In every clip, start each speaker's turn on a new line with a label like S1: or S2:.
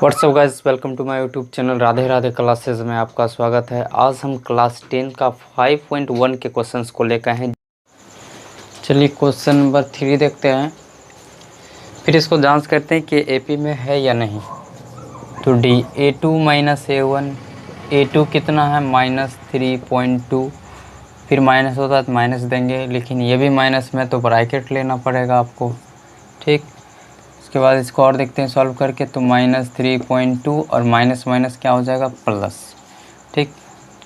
S1: WhatsApp guys, welcome to my YouTube channel Radhe Radhe classes में आपका स्वागत है। आज हम क्लास 10 का 5.1 के क्वेश्चंस को लेकर हैं। चलिए क्वेश्चन नंबर 3 देखते हैं, फिर इसको जांच करते हैं कि एपी में है या नहीं। तो D A2 minus A1, A2 कितना है -3.2, फिर माइनस होता है तो माइनस देंगे, लेकिन ये भी माइनस में तो ब्रैकेट लेना पड़ेगा आपको। ठीक, उसके बाद इसको और देखते हैं सॉल्व करके। तो -3.2 और माइनस माइनस क्या हो जाएगा प्लस। ठीक,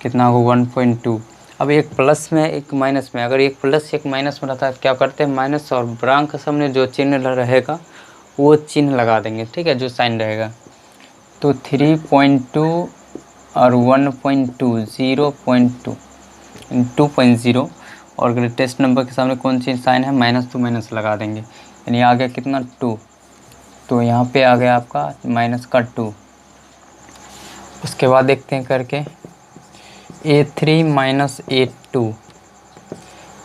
S1: कितना होगा 1.2। अब एक प्लस में एक माइनस में, अगर एक प्लस एक माइनस में रहता है क्या करते हैं, माइनस और ब्रांक के सामने जो चिन्ह रहेगा वो चिन्ह लगा देंगे। ठीक है, जो साइन रहेगा। तो 3.2 और 1.2 0.2 2.0, और ग्रेटेस्ट नंबर के सामने कौन सी साइन है, माइनस तो माइनस लगा देंगे, यानी आ गया कितना 2। तो यहाँ पे आ गया आपका माइनस का 2। उसके बाद देखते हैं करके A3 माइनस A2।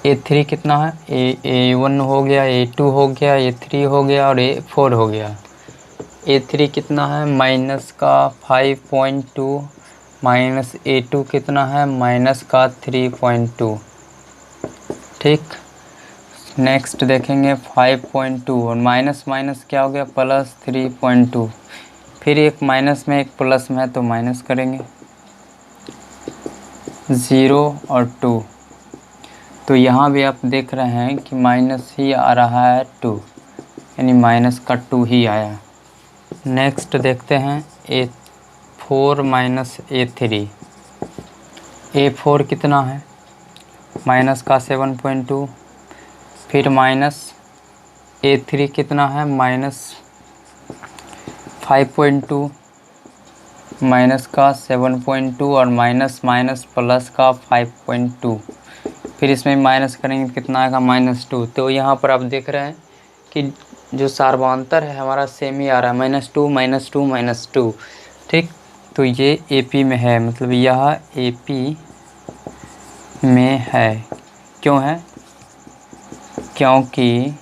S1: A3 कितना है, A1 हो गया, A2 हो गया, A3 हो गया और A4 हो गया। A3 कितना है माइनस का 5.2, माइनस A2 कितना है माइनस का 3.2। ठीक, नेक्स्ट देखेंगे 5.2 और माइनस माइनस क्या हो गया प्लस 3.2, फिर एक माइनस में एक प्लस में है तो माइनस करेंगे 0 और 2। तो यहाँ भी आप देख रहे हैं कि माइनस ही आ रहा है 2, यानी माइनस का 2 ही आया। नेक्स्ट देखते हैं A4 माइनस A3। A4 कितना है माइनस का 7.2, फिर माइनस A3 कितना है माइनस 5.2, माइनस का 7.2 और माइनस माइनस प्लस का 5.2, फिर इसमें माइनस करेंगे कितना आएगा -2। तो यहाँ पर आप देख रहे हैं कि जो सार्वधातर है हमारा सेम ही आ रहा है, -2 -2 -2। ठीक, तो ये एपी में है, मतलब यह एपी में है। क्यों है, क्योंकि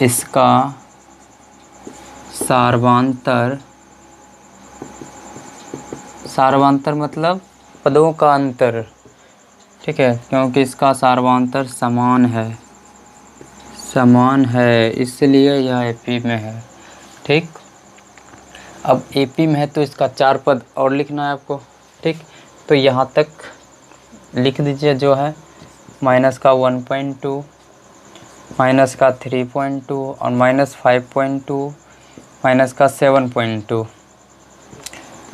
S1: इसका सार्वधातर मतलब पदों का अंतर। ठीक है, क्योंकि इसका सार्वधातर समान है इसलिए यह एपी में है। ठीक, अब एपी में है तो इसका 4 पद और लिखना है आपको। ठीक, तो यहाँ तक लिख दीजिए, जो है माइनस का 1.2, माइनस का 3.2 और माइनस 5.2, माइनस का 7.2,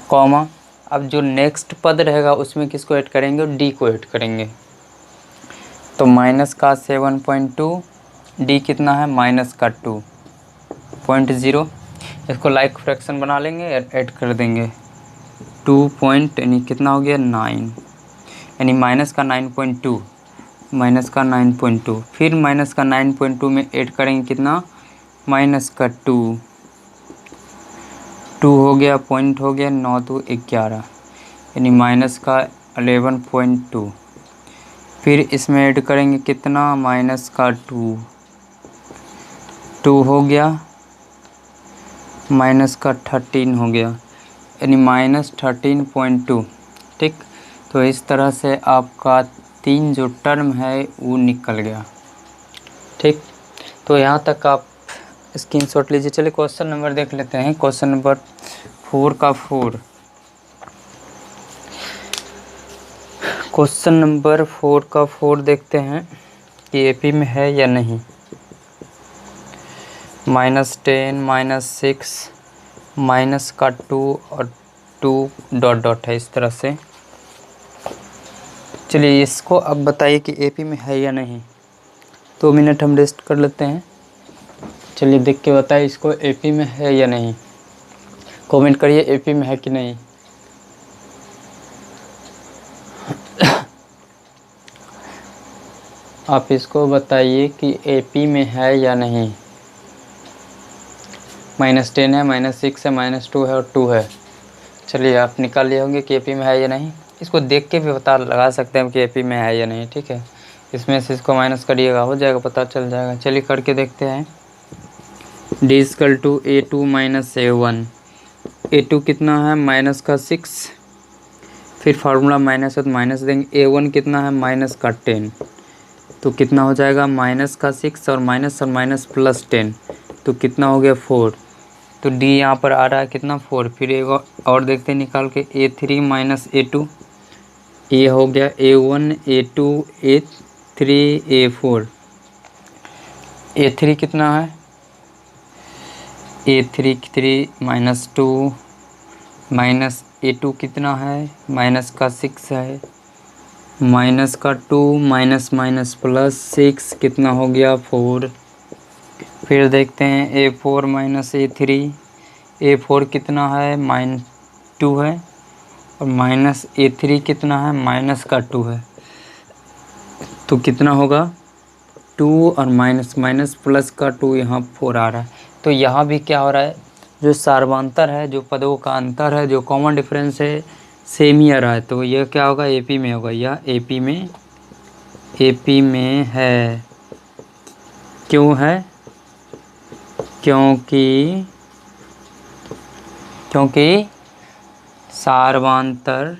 S1: कॉमा। अब जो नेक्स्ट पद रहेगा उसमें किसको ऐड करेंगे, डी को ऐड करेंगे। तो माइनस का 7.2, डी कितना है माइनस का 2.0, इसको लाइक फ्रैक्शन बना लेंगे, ऐड कर देंगे 2 पॉइंट, यानी कितना हो गया 9, यानी माइनस का 9.2, माइनस का 9.2, फिर माइनस का 9.2 में ऐड करेंगे कितना माइनस का 2 हो गया, पॉइंट हो गया 9 2 11, यानी माइनस का 11.2, फिर इसमें ऐड करेंगे कितना माइनस का 2 हो गया, माइनस का 13 हो गया, यानी -13.2। ठीक, तो इस तरह से आपका 3 जो टर्म है वो निकल गया। ठीक, तो यहाँ तक आप स्क्रीनशॉट लीजिए। चलिए क्वेश्चन नंबर देख लेते हैं। क्वेश्चन नंबर 4 का 4। क्वेश्चन नंबर 4 का 4 देखते हैं कि एपी में है या नहीं। -10 -6 माइनस का 2 और 2 डॉट डॉट है, इस तरह से। चलिए इसको अब बताइए कि एपी में है या नहीं। 2 मिनट हम रेस्ट कर लेते हैं। चलिए देख के बताइए इसको एपी में है या नहीं। कमेंट करिए एपी में है कि नहीं। आप इसको बताइए कि एपी में है या नहीं। -10 है, -6 है, -2 है और 2 है। चलिए आप निकाल लिए होंगे कि एपी में है या नहीं। इसको देख के भी पता लगा सकते हैं कि एपी में है या नहीं। ठीक है, इसमें से इसको माइनस करिएगा, हो जाएगा, पता चल जाएगा। चलिए करके देखते हैं। D equal to A2 minus A1। A2 कितना है माइनस का 6, फिर फार्मूला माइनस है तो माइनस देंगे। A1 कितना है माइनस का 10, तो कितना हो जाएगा माइनस का 6 और माइनस प्लस 10, तो कितना हो गया 4। तो D यहाँ पर आ रहा है कितना 4। फिर एक और देखते हैं निकाल के, A3 माइनस A2, ये हो गया A1 A2 A3 A4। A3 कितना है A3 3 माइनस 2 माइनस A2 कितना है माइनस का 6 है, माइनस का 2 माइनस प्लस 6 कितना हो गया 4। फिर देखते हैं A4 माइनस A3, A4 कितना है -2 है और माइनस A3 कितना है माइनस का 2 है, तो कितना होगा 2 और माइनस प्लस का 2, यहाँ 4 आ रहा है। तो यहाँ भी क्या हो रहा है, जो सार्वंतर है, जो पदों का अंतर है, जो कॉमन डिफरेंस है सेम ही आ रहा है। तो यह क्या होगा AP में होगा, यह AP में है। क्यों है, क्योंकि सार्वंतर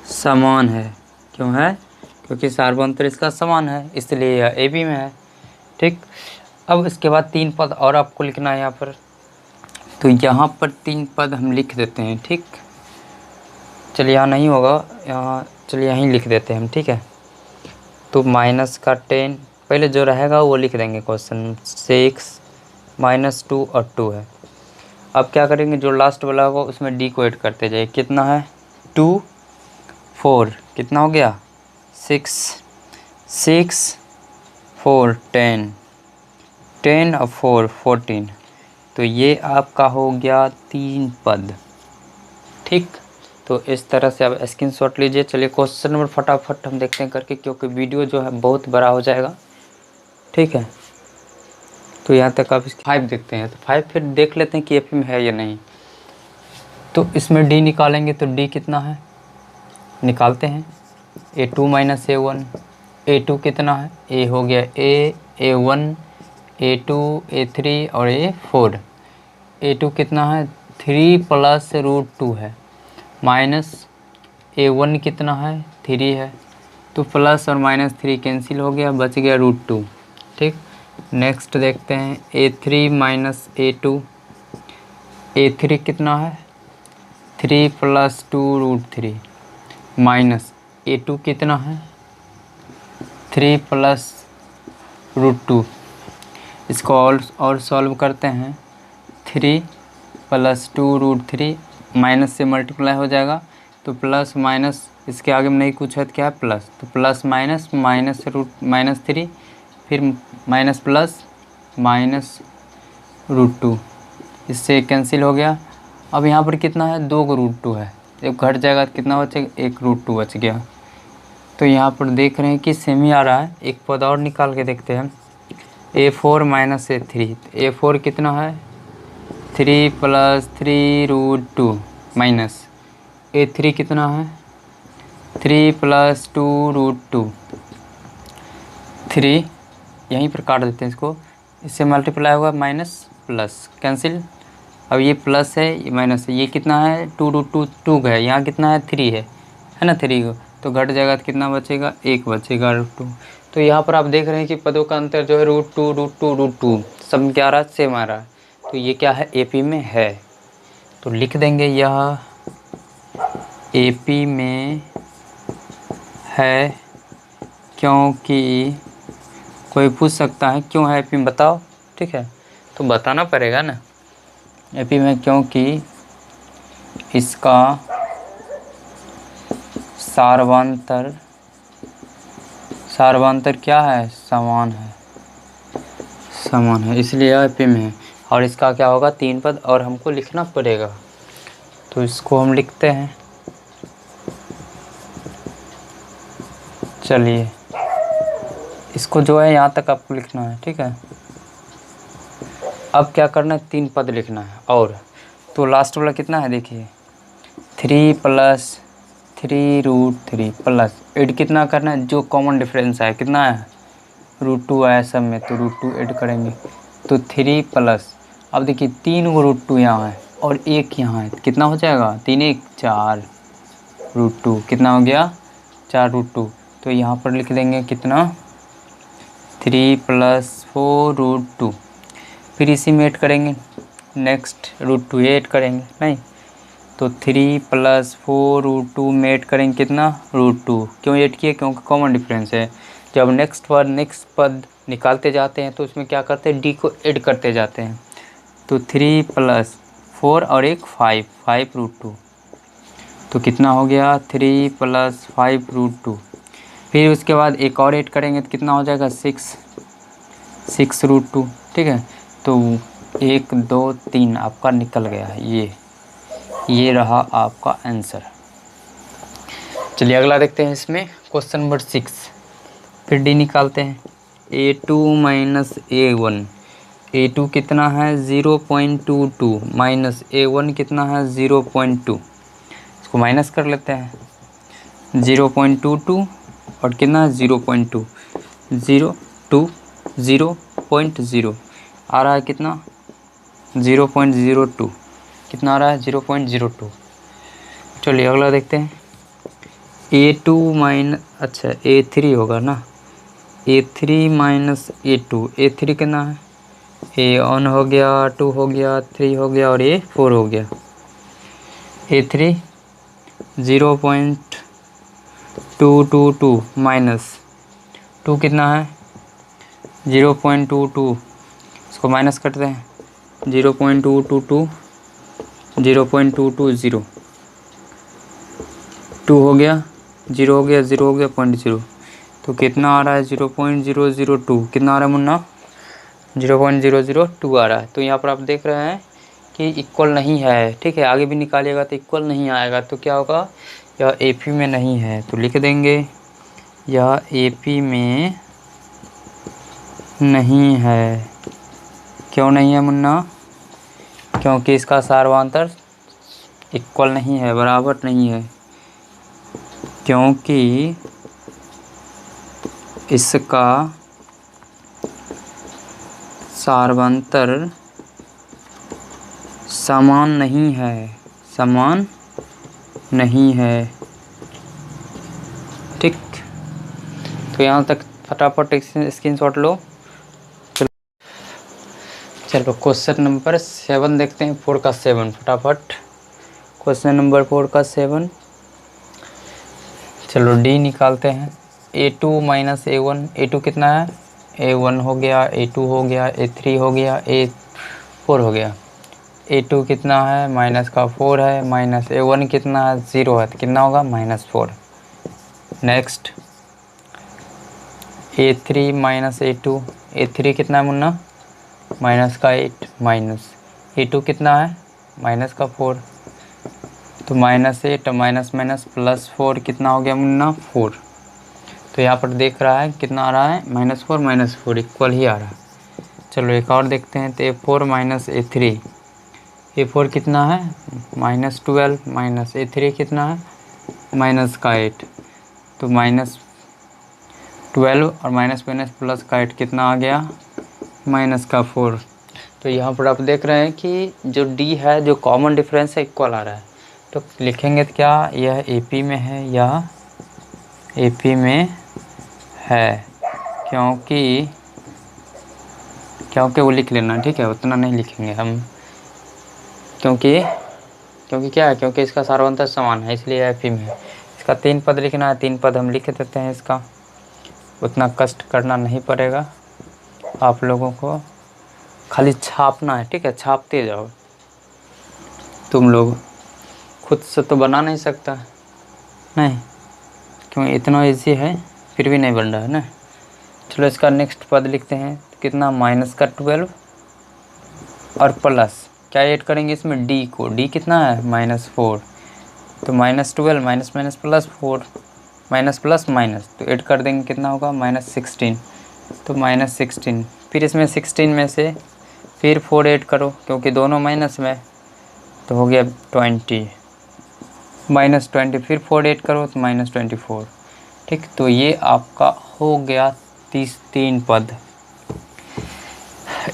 S1: समान है। क्यों है, क्योंकि सार्वंतर इसका समान है, इसलिए यह AB में है। ठीक, अब इसके बाद 3 पद और आपको लिखना है यहाँ पर, तो यहाँ पर 3 पद हम लिख देते हैं। ठीक, चलिए यहाँ नहीं होगा, यहाँ चलिए यहीं लिख देते हैं हम। ठीक है, तो माइनस का 10 पहले जो रहेगा वो लिख देंगे क्वेश्चन 6 -2 और 2 है। अब क्या करेंगे, जो लास्ट वाला होगा उसमें D को ऐड करते जाइए। कितना है 2 4, कितना हो गया 6 4 10 और 4 14, तो ये आपका हो गया 3 पद। ठीक, तो इस तरह से आप स्क्रीनशॉट लीजिए। चलिए क्वेश्चन नंबर फटाफट हम देखते हैं करके, क्योंकि वीडियो जो है बहुत बड़ा हो जाएगा। ठीक है, तो यहाँ तक आप 5 देखते हैं, तो 5 फिर देख लेते हैं कि AP में है या नहीं। तो इसमें D निकालेंगे, तो D कितना है निकालते हैं, A2 माइनस A1। A2 कितना है, A हो गया A1 A2 A3 और A4। A2 कितना है 3 प्लस √2 है, माइनस A1 कितना है 3 है, तो प्लस और -3 कैंसिल हो गया, बच गया √2। ठीक, नेक्स्ट देखते हैं A3 माइनस A2। A3 कितना है 3 + 2 √3, माइनस A2 कितना है 3 + √2। इसको और सॉल्व करते हैं, 3 + 2 √3, माइनस से मल्टीप्लाई हो जाएगा, तो प्लस माइनस इसके आगे में नहीं कुछ है तो क्या है प्लस, तो प्लस माइनस -3, फिर माइनस प्लस -√2, इससे कैंसिल हो गया। अब यहाँ पर कितना है 2 का √2 है, जब घट जाएगा तो कितना बचेगा 1 √2 बच गया। तो यहाँ पर देख रहे हैं कि सेम ही आ रहा है। एक पद और निकाल के देखते हैं, A4 माइनस A3। A4 कितना है 3 + 3 √2, माइनस A3 कितना है 3 + 2 √2, 3 यहीं पर काट देते हैं इसको, इससे मल्टीप्लाई होगा माइनस प्लस कैंसिल। अब ये प्लस है ये माइनस है, ये कितना है 2 √2 2 का है, यहाँ कितना है 3 है ना 3 को, तो घट जाएगा तो कितना बचेगा 1 बचेगा √2। तो यहाँ पर आप देख रहे हैं कि पदों का अंतर जो है √2 सब में क्या आ रहा है सेम आ रहा है। तो ये क्या है AP में है, तो लिख देंगे यह AP में है। क्योंकि कोई पूछ सकता है क्यों है AP में बताओ, ठीक है, तो बताना पड़ेगा ना AP में, क्योंकि इसका सार्वंतर क्या है समान है, इसलिए AP में है। और इसका क्या होगा 3 पद और हमको लिखना पड़ेगा, तो इसको हम लिखते हैं। चलिए इसको जो है यहाँ तक आपको लिखना है, ठीक है। अब क्या करना है 3 पद लिखना है, और तो लास्ट वाला कितना है देखिए 3 + 3 √3 प्लस 8 कितना करना है, जो कॉमन डिफरेंस है कितना है √2 आया सब में, तो √2 ऐड करेंगे तो 3 प्लस, अब देखिए 3 को √2 यहाँ है और 1 यहाँ है, कितना हो जाएगा 3 1 4 √2, कितना हो गया 4 √2। तो यहाँ पर लिख देंगे कितना 3 + 4 √2, फिर इसी में ऐड करेंगे, नेक्स्ट √2 ऐड करेंगे नहीं, तो 3 + 4 √2 में ऐड करेंगे कितना √2, क्यों ऐड किए, क्योंकि कॉमन डिफरेंस है। जब नेक्स्ट पद निकालते जाते हैं तो उसमें क्या करते हैं, डी को ऐड करते जाते हैं, तो 3 + 4 और एक 5 √2, तो कितना हो गया 3 + 5 √2। फिर उसके बाद एक और ऐड करेंगे तो कितना हो जाएगा 6 √2, ठीक है। तो 1 2 3 आपका निकल गया है, ये रहा आपका आंसर। चलिए अगला देखते हैं, इसमें क्वेश्चन नंबर 6, फिर डी निकालते हैं। A2 - A1, A2 कितना है 0.22 माइनस A1 कितना है 0.2, इसको माइनस कर लेते हैं। 0.22 और कितना 0.2, 0.0 आ रहा है कितना 0.02, कितना आ रहा है 0.02। चलिए अगला देखते हैं। A2 अच्छा A3 होगा ना, A3 - A2, A3 कितना है A1 हो गया, 2 हो गया, 3 हो गया और A4 हो गया। A3 0.222 माइनस 2 कितना है 0.22, इसको माइनस करते हैं 0.222 0.220, 2 हो गया 0 हो गया 0 हो गया 0.0, तो कितना आ रहा है 0.002, कितना आ रहा है मुन्ना 0.002 आ रहा है। तो यहाँ पर आप देख रहे हैं कि इक्वल नहीं है, ठीक है, आगे भी निकालिएगा तो इक्वल नहीं आएगा, तो क्या होगा यह AP में नहीं है, तो लिख देंगे यह AP में नहीं है। क्यों नहीं है मुन्ना, क्योंकि इसका सार्वधातुक इक्वल नहीं है, बराबर नहीं है, क्योंकि इसका सार्वधातुक समान नहीं है, समान नहीं है, ठीक। तो यहाँ तक फटाफट स्क्रीनशॉट लो। चलो क्वेश्चन नंबर 7 देखते हैं, 4 का 7 फटाफट। क्वेश्चन नंबर 4 का 7, चलो डी निकालते हैं। A2 - A1, A2 कितना है A1 हो गया, A2 हो गया, A3 हो गया, A4 हो गया। A2 कितना है -4 है, माइनस A1 कितना है 0 है, तो कितना होगा -4। नेक्स्ट A3 - A2, A3 कितना है मुन्ना -8 माइनस A2 कितना है -4, तो -8 माइनस +4 कितना हो गया मुन्ना 4। तो यहाँ पर देख रहा है कितना आ रहा है -4 इक्वल ही आ रहा है। चलो एक और देखते हैं, तो A4 - A3, A4 कितना है -12 माइनस A3 कितना है -8, तो -12 और माइनस प्लस का 8 कितना आ गया -4। तो यहाँ पर आप देख रहे हैं कि जो D है जो कॉमन डिफरेंस है इक्वल आ रहा है, तो लिखेंगे तो क्या यह AP में है, यह AP में है, क्योंकि वो लिख लेना, ठीक है, उतना नहीं लिखेंगे हम, क्योंकि क्या है, क्योंकि इसका सार्वधातुक समान है, इसलिए AP में है। इसका 3 पद लिखना है, 3 पद हम लिख देते हैं, इसका उतना कष्ट करना नहीं पड़ेगा आप लोगों को, खाली छापना है, ठीक है, छापते जाओ। तुम लोग खुद से तो बना नहीं सकता नहीं, क्यों इतना इजी है फिर भी नहीं बन रहा है ना। चलो इसका नेक्स्ट पद लिखते हैं, कितना -12 और प्लस क्या ऐड करेंगे इसमें D को, D कितना है -4, तो -12 minus plus 4 minus plus minus, तो ऐड कर देंगे कितना होगा -16, तो -16, फिर इसमें 16 में से फिर 4 ऐड करो क्योंकि दोनों माइनस में, तो हो गया 20 -20, फिर 4 ऐड करो तो -24, ठीक। तो ये आपका हो गया तीन पद।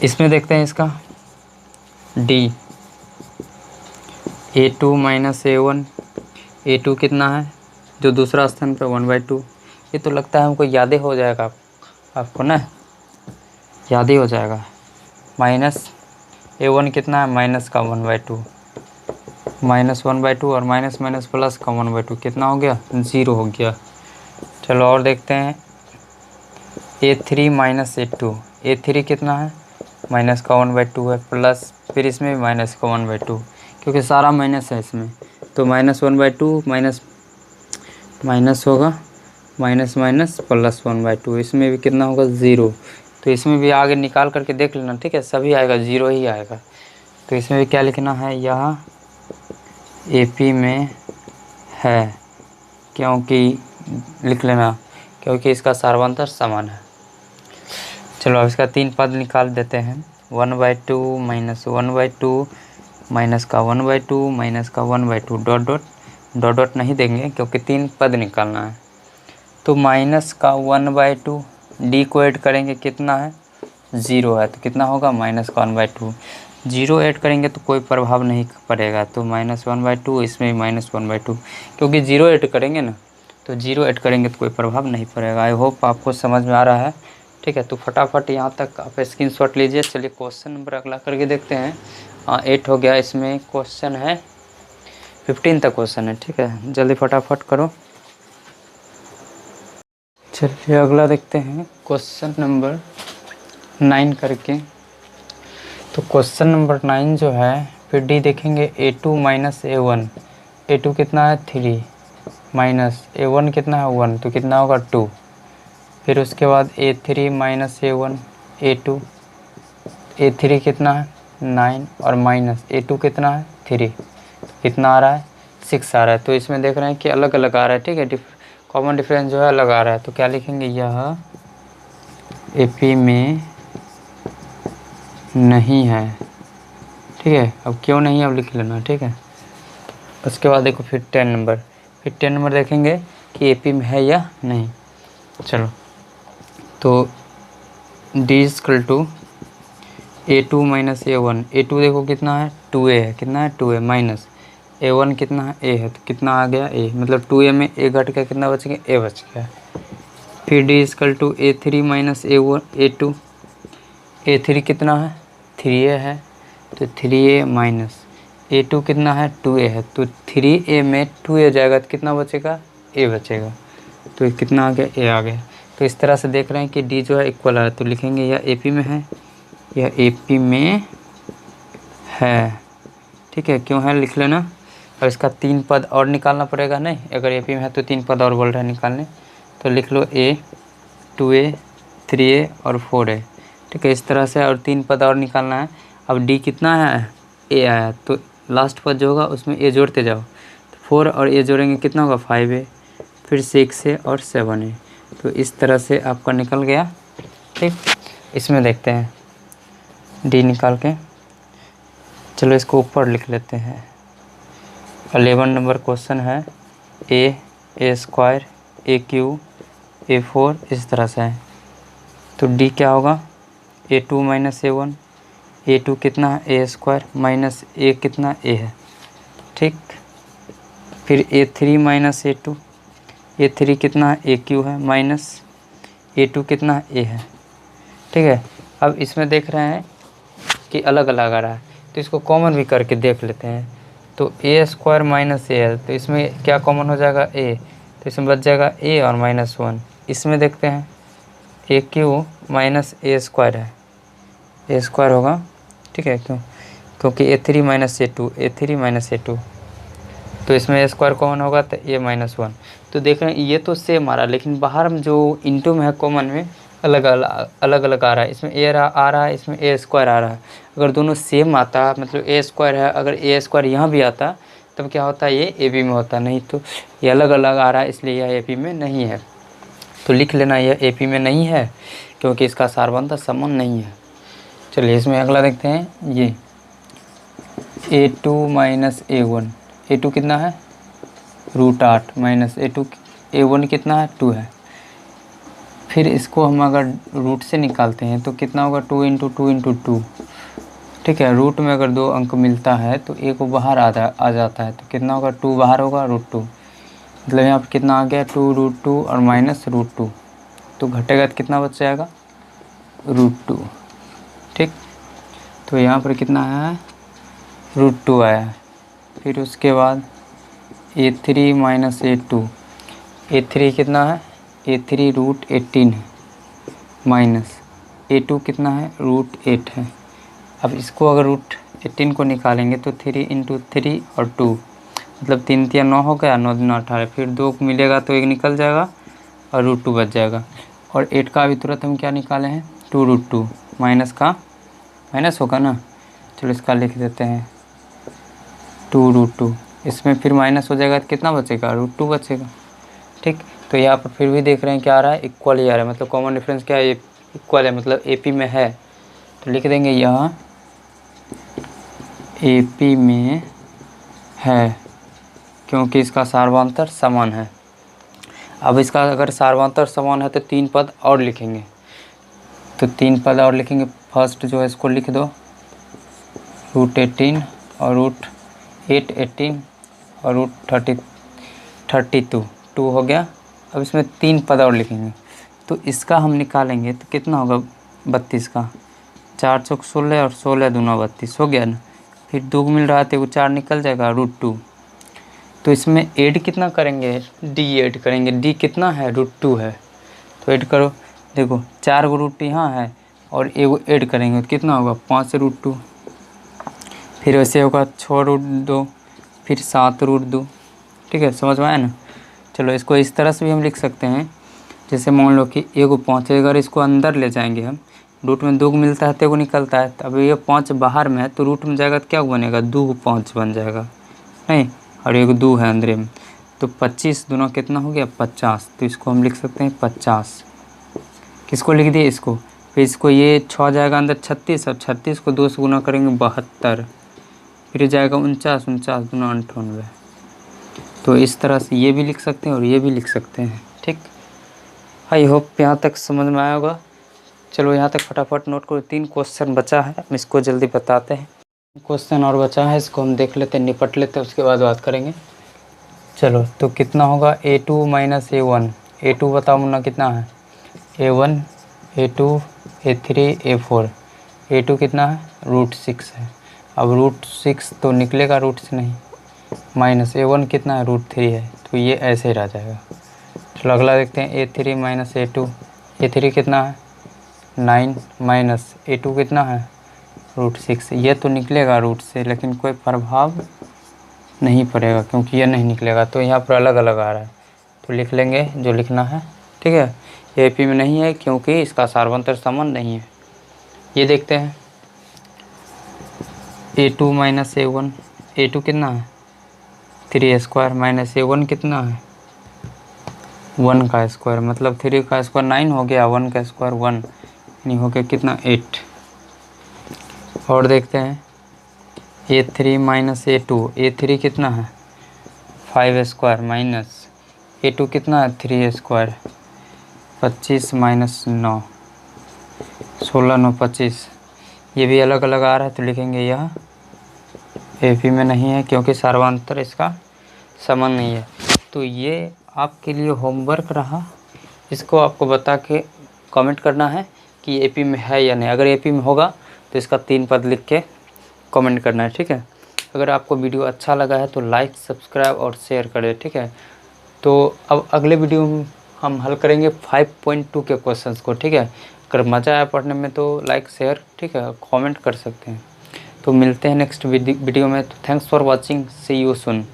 S1: इसमें देखते हैं इसका D A2 minus A1, A2 कितना है जो दूसरा स्थान पर 1/2। ये तो लगता है हमको याद ही हो जाएगा, आपको ना याद ही हो जाएगा। माइनस A1 कितना है, माइनस का 1/2, माइनस 1/2 और माइनस माइनस प्लस का 1/2 कितना हो गया, 0 हो गया। चलो और देखते हैं A3 माइनस A2, A3 कितना है, माइनस का 1/2 है, प्लस फिर इसमें भी माइनस का 1/2, क्योंकि सारा माइनस है इसमें, तो माइनस 1/2 माइनस माइनस होगा, माइनस माइनस प्लस 1/2, इसमें भी कितना होगा, 0। तो इसमें भी आगे निकाल करके देख लेना, ठीक है, सभी आएगा 0 ही आएगा। तो इसमें भी क्या लिखना है, यह AP में है, क्योंकि लिख लेना, क्योंकि इसका सार्वंतर समान है। चलो अब इसका 3 पद निकाल देते हैं। 1/2 माइनस 1/2 माइनस का 1/2 माइनस का 1/2 डॉट डॉट डॉट डॉट नहीं देंगे क्योंकि 3 पद निकालना है। तो माइनस का 1/2 डी को ऐड करेंगे कितना है, 0 है, तो कितना होगा, माइनस का 1/2। 0 ऐड करेंगे तो कोई प्रभाव नहीं पड़ेगा, तो माइनस 1/2, इसमें भी माइनस 1/2, क्योंकि 0 ऐड करेंगे ना, तो 0 ऐड करेंगे तो कोई प्रभाव नहीं पड़ेगा। आई होप आपको समझ में आ रहा है, ठीक है। तो फटाफट यहाँ तक आप स्क्रीनशॉट लीजिए। चलिए क्वेश्चन नंबर अगला करके देखते हैं। 8 हो गया, इसमें क्वेश्चन है 15 तक क्वेश्चन है, ठीक है, जल्दी फटाफट करो। चलिए अगला देखते हैं क्वेश्चन नंबर 9 करके। तो क्वेश्चन नंबर 9 जो है, फिर डी देखेंगे A2 माइनस A1, A2 कितना है 3 माइनस A1 कितना है 1, तो कितना होगा 2। फिर उसके बाद A3 minus A1 A2, A3 कितना है 9 और माइनस A2 कितना है 3, तो कितना आ रहा है 6 आ रहा है। तो इसमें देख रहे हैं कि अलग अलग आ रहा है, ठीक है, कॉमन डिफरेंस जो है अलग आ रहा है। तो क्या लिखेंगे, यह AP में नहीं है, ठीक है। अब क्यों नहीं, अब लिख लेना, ठीक है। उसके बाद देखो फिर 10 नंबर, फिर 10 नंबर देखेंगे कि AP में है या नहीं। चलो तो D equal to A2 minus A1, A2 देखो कितना है 2A है, कितना है 2A, माइनस A1 कितना है A है, तो कितना आ गया A, मतलब 2A में A घट के कितना बच गया, A बच गया। फिर D equal to A3 minus A1 A2, A3 कितना है 3A है, तो 3A माइनस A2 कितना है 2A है, तो 3A में 2A जाएगा तो कितना बचेगा, A बचेगा। तो कितना आ गया, A आ गया। तो इस तरह से देख रहे हैं कि डी जो है इक्वल आ रहा है, तो लिखेंगे यह AP में है, यह AP में है, ठीक है। क्यों है लिख लेना। और इसका 3 पद और निकालना पड़ेगा, नहीं अगर AP में है तो 3 पद और बोल रहे हैं निकालने, तो लिख लो A 2A 3A और 4A, ठीक है, इस तरह से। और 3 पद और निकालना है। अब डी कितना है, A आया, तो लास्ट पद जो होगा उसमें A जोड़ते जाओ, तो 4 और A जोड़ेंगे कितना होगा 5A, फिर 6A और 7A। तो इस तरह से आपका निकल गया, ठीक। इसमें देखते हैं डी निकाल के। चलो इसको ऊपर लिख लेते हैं। 11 नंबर क्वेश्चन है, A स्क्वायर AQ A4 इस तरह से है। तो डी क्या होगा, A2 माइनस A1, A2 कितना है A स्क्वायर माइनस A कितना A है, ठीक। फिर A3 माइनस A2, A3 कितना है AQ है माइनस A2 कितना है A है, ठीक है। अब इसमें देख रहे हैं कि अलग अलग आ रहा है, तो इसको कॉमन भी करके देख लेते हैं। तो A स्क्वायर माइनस A है, तो इसमें क्या कॉमन हो जाएगा A, तो इसमें बच जाएगा A और -1। इसमें देखते हैं AQ माइनस A स्क्वायर है, A स्क्वायर होगा, ठीक है, क्योंकि A3 minus A2 minus A2, तो इसमें A स्क्वायर कॉमन होगा तो A -1। तो देख रहे हैं ये तो सेम आ रहा है, लेकिन बाहर में जो इंटू में है कॉमन में अलग अलग आ रहा है। इसमें A आ रहा है, इसमें A स्क्वायर आ रहा है। अगर दोनों सेम आता, मतलब A स्क्वायर है, अगर A स्क्वायर यहाँ भी आता तब क्या होता है, ये AP में होता, नहीं तो ये अलग अलग आ रहा है, इसलिए यह AP में नहीं है। तो लिख लेना यह AP में नहीं है, क्योंकि इसका सारबंध समान नहीं है। चलिए इसमें अगला देखते हैं, ये A2 माइनस A1, A2 कितना है √8 माइनस A1 कितना है 2 है। फिर इसको हम अगर रूट से निकालते हैं तो कितना होगा, 2 इंटू 2 इंटू 2। ठीक है, रूट में अगर 2 अंक मिलता है तो एक बाहर आ जाता है, तो कितना होगा, 2 बाहर होगा, √2। मतलब यहाँ पर कितना आ गया, 2√2 और माइनस √2, तो घटेगा तो कितना बच जाएगा, √2। ठीक, तो यहाँ पर कितना आया है, √2 आया है। फिर उसके बाद A3 माइनस A2, A3 कितना है, A3 √18 है, माइनस A2 कितना है, √8 है। अब इसको अगर √18 को निकालेंगे तो 3 इंटू 3 और 2, मतलब 3 3 9 हो गया, 9 9 18, फिर 2 मिलेगा तो 1 निकल जाएगा और √2 बच जाएगा। और 8 का भी तुरंत हम क्या निकाले हैं, 2√2, माइनस का माइनस होगा ना, चलो इसका लिख देते हैं 2√2, इसमें फिर माइनस हो जाएगा तो कितना बचेगा, √2 बचेगा। ठीक, तो यहाँ पर फिर भी देख रहे हैं क्या आ रहा है, इक्वल ही आ रहा है, मतलब कॉमन डिफरेंस क्या है, इक्वल है, मतलब AP में है, तो लिख देंगे यह AP में है, क्योंकि इसका सार्वधातुक समान है। अब इसका अगर सार्वधातुक समान है तो 3 पद और लिखेंगे, तो 3 पद और लिखेंगे। फर्स्ट जो है इसको लिख दो, √18 और √8 18 और √32 2 हो गया। अब इसमें 3 पद और लिखेंगे, तो इसका हम निकालेंगे तो कितना होगा, 32 का, 4 चौक 16 और 16 दूना 32 हो गया ना। फिर 2 मिल रहा था वो 4 निकल जाएगा, √2। तो इसमें ऐड कितना करेंगे, D ऐड करेंगे, D कितना है, √2 है, तो ऐड करो। देखो 4 को √2 यहाँ है और एगो ऐड करेंगे तो कितना होगा, 5 √2, फिर वैसे होगा 6 √2, फिर 7 √2। ठीक है, समझ में आया ना। चलो इसको इस तरह से भी हम लिख सकते हैं, जैसे मान लो कि एगो 5 है, अगर इसको अंदर ले जाएंगे हम, रूट में 2 मिलता है तो एगो निकलता है, अब ये 5 बाहर में है तो रूट में जाएगा तो क्या बनेगा, 2 5 बन जाएगा नहीं, और एक 2 है अंदर में, तो 25 दोनों कितना हो गया, 50। तो इसको हम लिख सकते हैं 50, किसको लिख दिए, इसको। फिर इसको ये 6 जाएगा अंदर 36, और 36 को 2 से गुना करेंगे 72, फिर जाएगा 49, 49 दूना 98। तो इस तरह से ये भी लिख सकते हैं और ये भी लिख सकते हैं। ठीक, आई होप यहाँ तक समझ में आया होगा। चलो यहाँ तक फटाफट नोट करो, 3 क्वेश्चन बचा है, हम इसको जल्दी बताते हैं। क्वेश्चन और बचा है, इसको हम देख लेते हैं, निपट लेते हैं, उसके बाद बात करेंगे। चलो, तो कितना होगा, A2 माइनस A1, A2 बताओ मुन्ना कितना है, A1 A2 A3 A4, A2 कितना है, √6 है। अब √6 तो निकलेगा रूट से नहीं, माइनस A1 कितना है, √3 है, तो ये ऐसे ही रह जाएगा। चलो अगला देखते हैं, A3 माइनस A2, A3 कितना है, 9, माइनस A2 कितना है, √6। ये तो निकलेगा रूट से, लेकिन कोई प्रभाव नहीं पड़ेगा क्योंकि ये नहीं निकलेगा, तो यहाँ पर अलग अलग आ रहा है, तो लिख लेंगे जो लिखना है। ठीक है, ये AP में नहीं है क्योंकि इसका सार्वधातुक समान नहीं है। ये देखते हैं, A2 माइनस A1, A2 कितना है, 3² माइनस A1 कितना है, 1 का स्क्वायर, मतलब 3 का स्क्वायर 9 हो गया, 1 का स्क्वायर 1, यानी हो गया कितना, 8। और देखते हैं, A3 माइनस A2, A3 कितना है, 5² माइनस A2 कितना है, 3², 25 माइनस 9, 16 9 25। ये भी अलग अलग आ रहा है, तो लिखेंगे यह AP में नहीं है क्योंकि सार्वधातुक इसका समान नहीं है। तो ये आपके लिए होमवर्क रहा, इसको आपको बता के कमेंट करना है कि AP में है या नहीं। अगर AP में होगा तो इसका 3 पद लिख के कमेंट करना है। ठीक है, अगर आपको वीडियो अच्छा लगा है तो लाइक सब्सक्राइब और शेयर करें। ठीक है, तो अब अगले वीडियो में हम हल करेंगे 5.2 के क्वेश्चंस को। ठीक है, अगर मज़ा आया पढ़ने में तो लाइक शेयर, ठीक है, कमेंट कर सकते हैं। तो मिलते हैं नेक्स्ट वीडियो में। तो thanks for watching, see you soon.